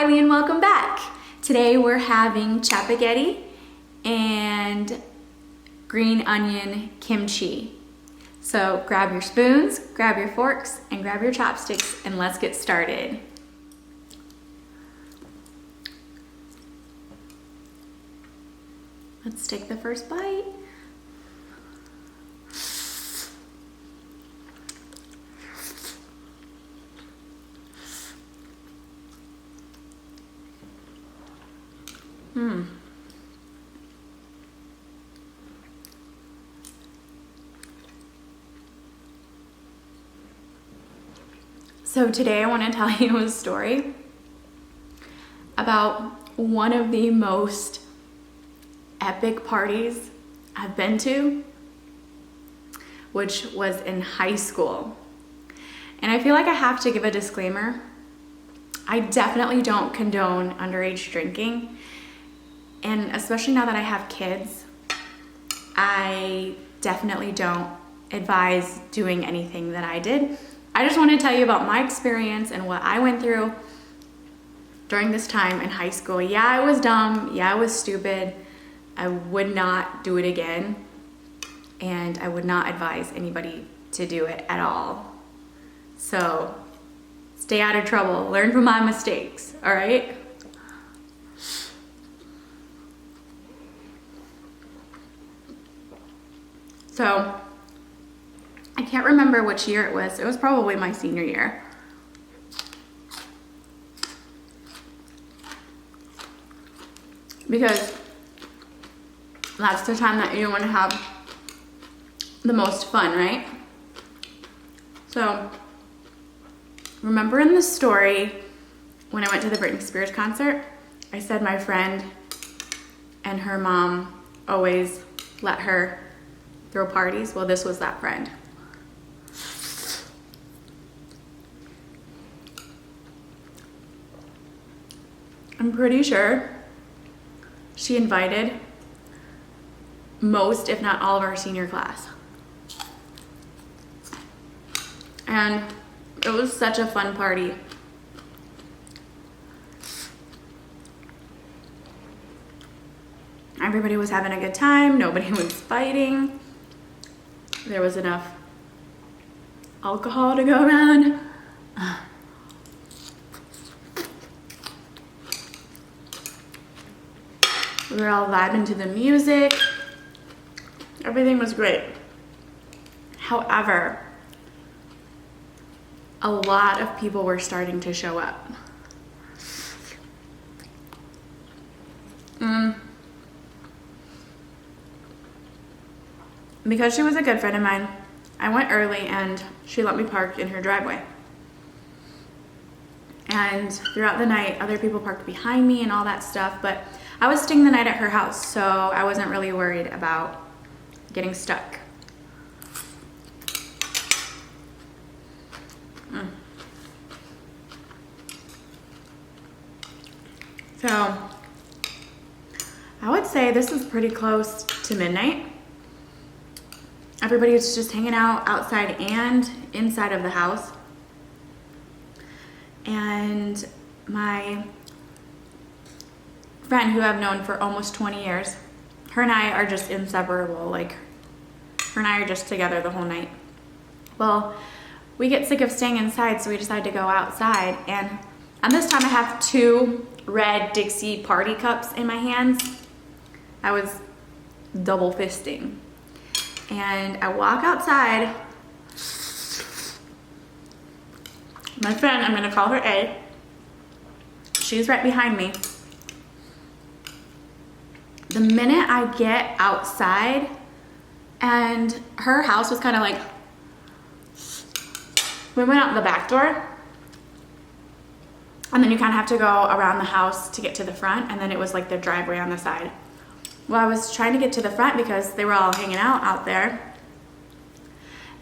Kylie and welcome back. Today we're having Chapagetti and green onion kimchi. So grab your spoons, grab your forks, and grab your chopsticks and let's get started. Let's take the first bite. So today I want to tell you a story about one of the most epic parties I've been to, which was in high school. And I feel like I have to give a disclaimer. I definitely don't condone underage drinking. And especially now that I have kids, I definitely don't advise doing anything that I did. I just want to tell you about my experience and what I went through during this time in high school. Yeah, I was dumb. Yeah, I was stupid. I would not do it again. And I would not advise anybody to do it at all. So stay out of trouble. Learn from my mistakes, all right? So, I can't remember which year it was. It was probably my senior year. Because that's the time that you want to have the most fun, right? So, remember in the story when I went to the Britney Spears concert, I said my friend and her mom always let her throw parties? Well, this was that friend. I'm pretty sure she invited most, if not all, of our senior class. And it was such a fun party. Everybody was having a good time. Nobody was fighting. There was enough alcohol to go around. We were all vibing to the music. Everything was great. However, a lot of people were starting to show up. Because she was a good friend of mine, I went early and she let me park in her driveway. And throughout the night, other people parked behind me and all that stuff, but I was staying the night at her house, so I wasn't really worried about getting stuck. So, I would say this was pretty close to midnight. Everybody was just hanging out outside and inside of the house. And my friend, who I've known for almost 20 years, her and I are just inseparable. Like, her and I are just together the whole night. Well, we get sick of staying inside, so we decide to go outside. And this time I have 2 red Dixie party cups in my hands. I was double fisting. And I walk outside. My friend, I'm gonna call her A. She's right behind me. The minute I get outside, and her house was kind of like, we went out the back door, and then you kind of have to go around the house to get to the front, and then it was like the driveway on the side. Well, I was trying to get to the front because they were all hanging out there.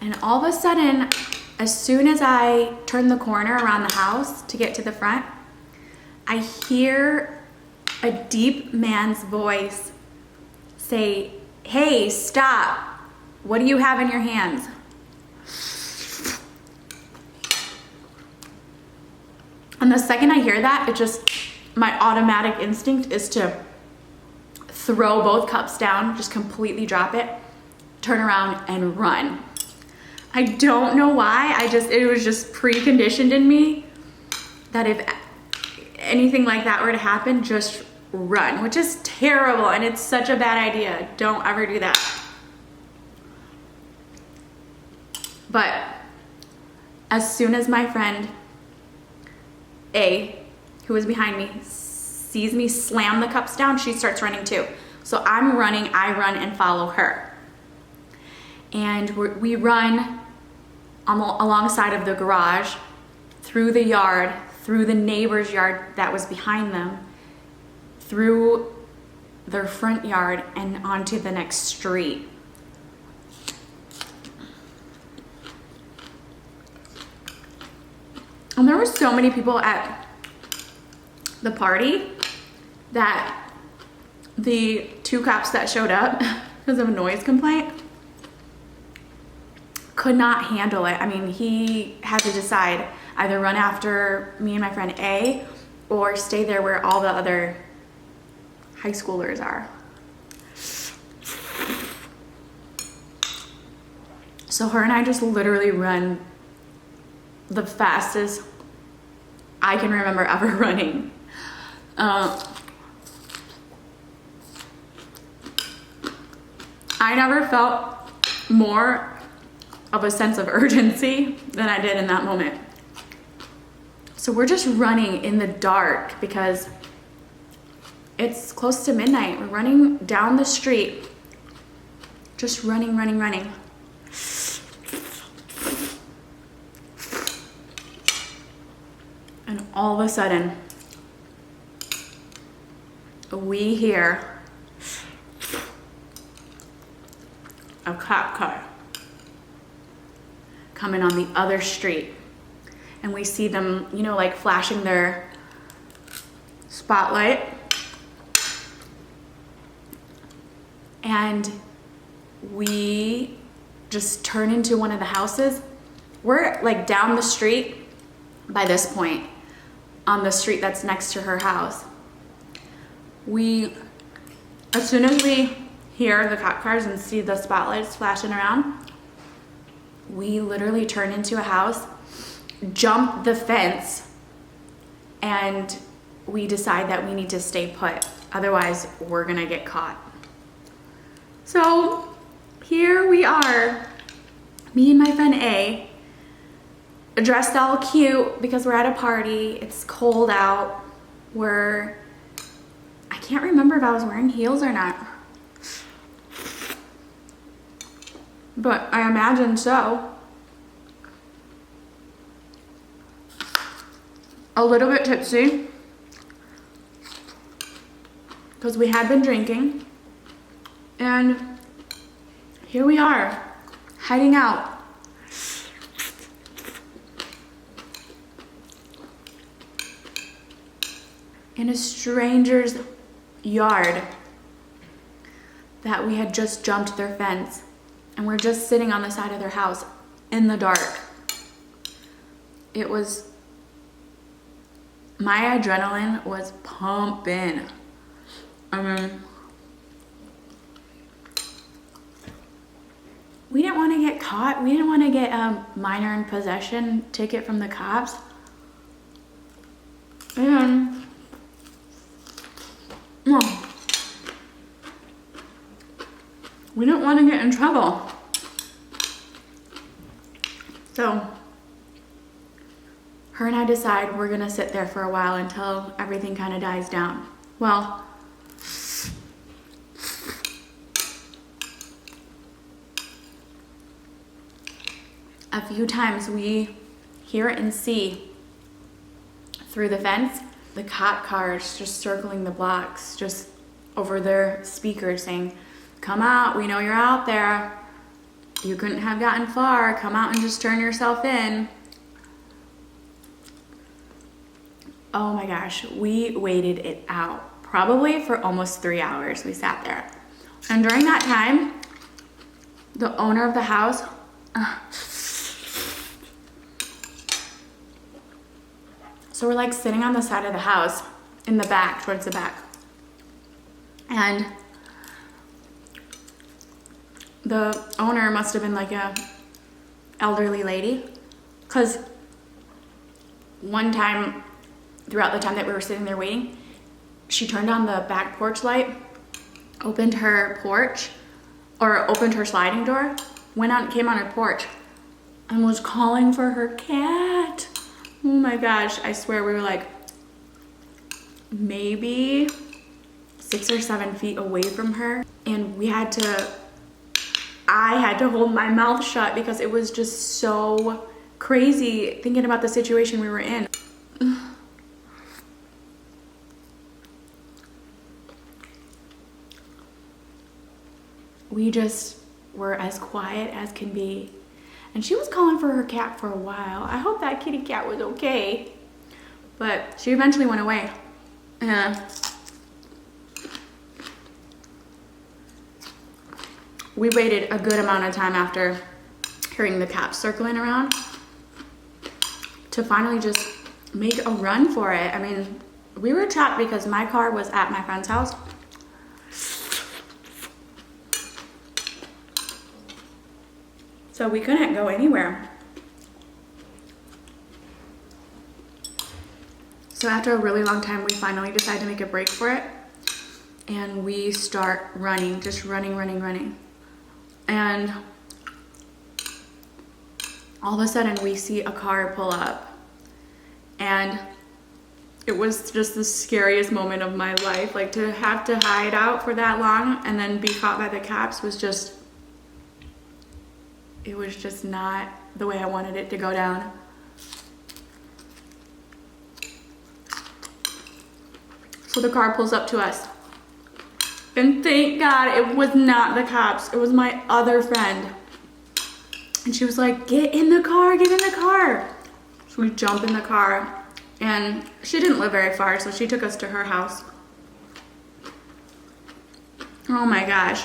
And all of a sudden, as soon as I turn the corner around the house to get to the front, I hear a deep man's voice say, "Hey, stop. What do you have in your hands?" And the second I hear that, it just my automatic instinct is to throw both cups down, just completely drop it, turn around and run. I don't know why, it was just preconditioned in me that if anything like that were to happen, just run, which is terrible and it's such a bad idea. Don't ever do that. But as soon as my friend A, who was behind me, sees me slam the cups down, she starts running too. So I'm running, I run and follow her. And we run alongside of the garage, through the yard, through the neighbor's yard that was behind them, through their front yard and onto the next street. And there were so many people at the party that the 2 cops that showed up because of a noise complaint could not handle it. I mean, he had to decide either run after me and my friend A or stay there where all the other high schoolers are. So her and I just literally run the fastest I can remember ever running. I never felt more of a sense of urgency than I did in that moment. So we're just running in the dark because it's close to midnight. We're running down the street, just running. And all of a sudden, we hear a cop car coming on the other street. And we see them, you know, like flashing their spotlight. And we just turn into one of the houses. We're like down the street by this point, on the street that's next to her house. As soon as we hear the cop cars and see the spotlights flashing around, we literally turn into a house, jump the fence, and we decide that we need to stay put. Otherwise, we're gonna get caught. So here we are, me and my friend A, dressed all cute because we're at a party. It's cold out. I can't remember if I was wearing heels or not, but I imagine so. A little bit tipsy because we had been drinking, and here we are heading out. In a stranger's yard that we had just jumped their fence, and we're just sitting on the side of their house in the dark. My adrenaline was pumping. I mean, we didn't want to get caught. We didn't want to get a minor in possession ticket from the cops. And we didn't want to get in trouble. So her and I decide we're gonna sit there for a while until everything kind of dies down. Well, a few times we hear and see through the fence the cop cars just circling the blocks, just over their speakers saying, "Come out, we know you're out there. You couldn't have gotten far. Come out and just turn yourself in." Oh my gosh, we waited it out. Probably for almost 3 hours we sat there. And during that time, the owner of the house, so we're like sitting on the side of the house in the back, towards the back. And the owner must have been like a elderly lady, because one time throughout the time that we were sitting there waiting, she turned on the back porch light, opened her porch, or opened her sliding door, came on her porch, and was calling for her cat. Oh my gosh, I swear we were like maybe 6 or 7 feet away from her, and I had to hold my mouth shut because it was just so crazy thinking about the situation we were in. We just were as quiet as can be. And she was calling for her cat for a while. I hope that kitty cat was okay. But she eventually went away. We waited a good amount of time after hearing the cops circling around to finally just make a run for it. I mean, we were trapped because my car was at my friend's house. So we couldn't go anywhere. So after a really long time, we finally decided to make a break for it. And we start running, just running. And all of a sudden we see a car pull up. And it was just the scariest moment of my life. Like, to have to hide out for that long and then be caught by the cops was just, it was just not the way I wanted it to go down. So the car pulls up to us. And thank God it was not the cops. It was my other friend. And she was like, get in the car, get in the car. So we jump in the car. And she didn't live very far, so she took us to her house. Oh my gosh.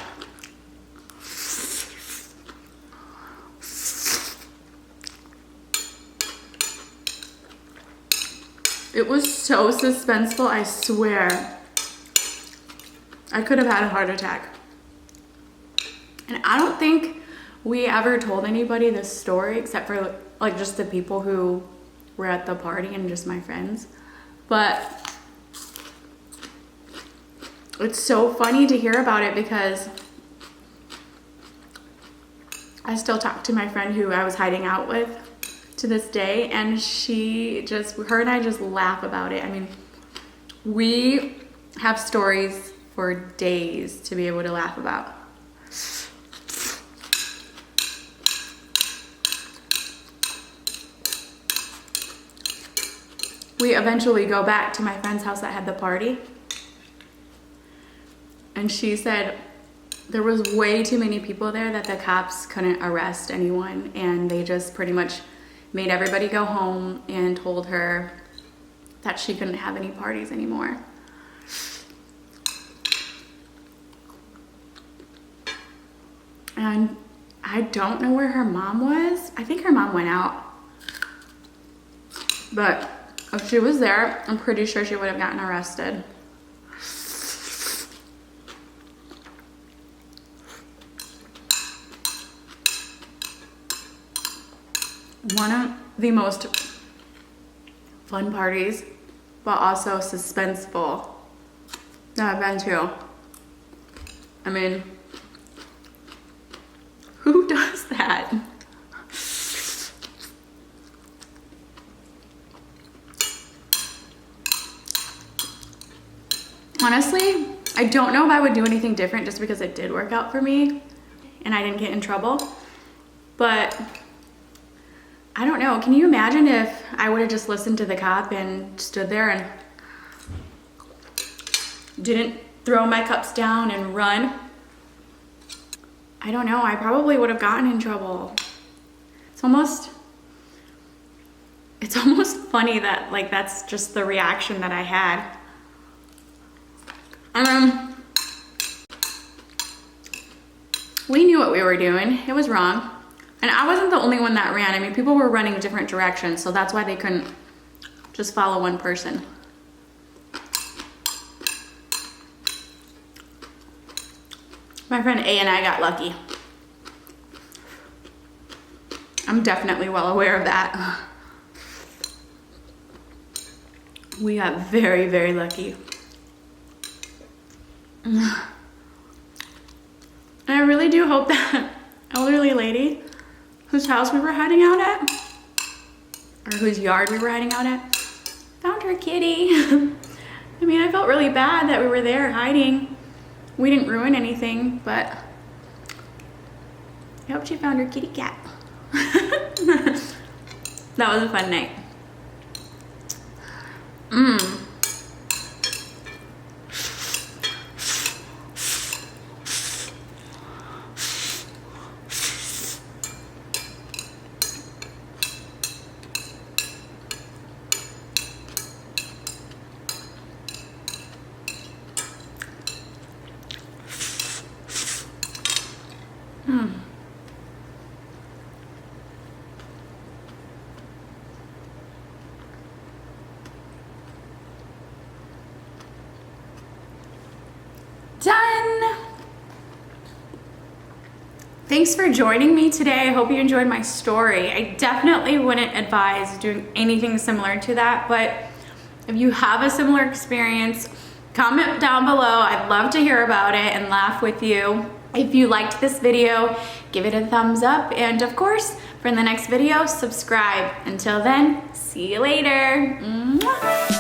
It was so suspenseful, I swear. I could have had a heart attack. And I don't think we ever told anybody this story except for like just the people who were at the party and just my friends. But it's so funny to hear about it because I still talk to my friend who I was hiding out with to this day, and her and I just laugh about it. I mean, we have stories for days to be able to laugh about. We eventually go back to my friend's house that had the party, and she said there was way too many people there that the cops couldn't arrest anyone, and they just pretty much made everybody go home and told her that she couldn't have any parties anymore. And I don't know where her mom was. I think her mom went out. But if she was there, I'm pretty sure she would have gotten arrested. One of the most fun parties, but also suspenseful, that I've been to. I mean, who does that? Honestly, I don't know if I would do anything different just because it did work out for me and I didn't get in trouble. But I don't know. Can you imagine if I would have just listened to the cop and stood there and didn't throw my cups down and run? I don't know. I probably would have gotten in trouble. It's almost funny that like that's just the reaction that I had. We knew what we were doing. It was wrong. And I wasn't the only one that ran. I mean, people were running different directions, so that's why they couldn't just follow one person. My friend A and I got lucky. I'm definitely well aware of that. We got very, very lucky. And I really do hope that elderly lady whose house we were hiding out at, or whose yard we were hiding out at, found her kitty. I mean, I felt really bad that we were there hiding. We didn't ruin anything, but I hope she found her kitty cat. That was a fun night. Done. Thanks for joining me today. I hope you enjoyed my story. I definitely wouldn't advise doing anything similar to that, but if you have a similar experience, comment down below. I'd love to hear about it and laugh with you. If you liked this video, give it a thumbs up, and of course, for the next video, subscribe. Until then, see you later. Mwah.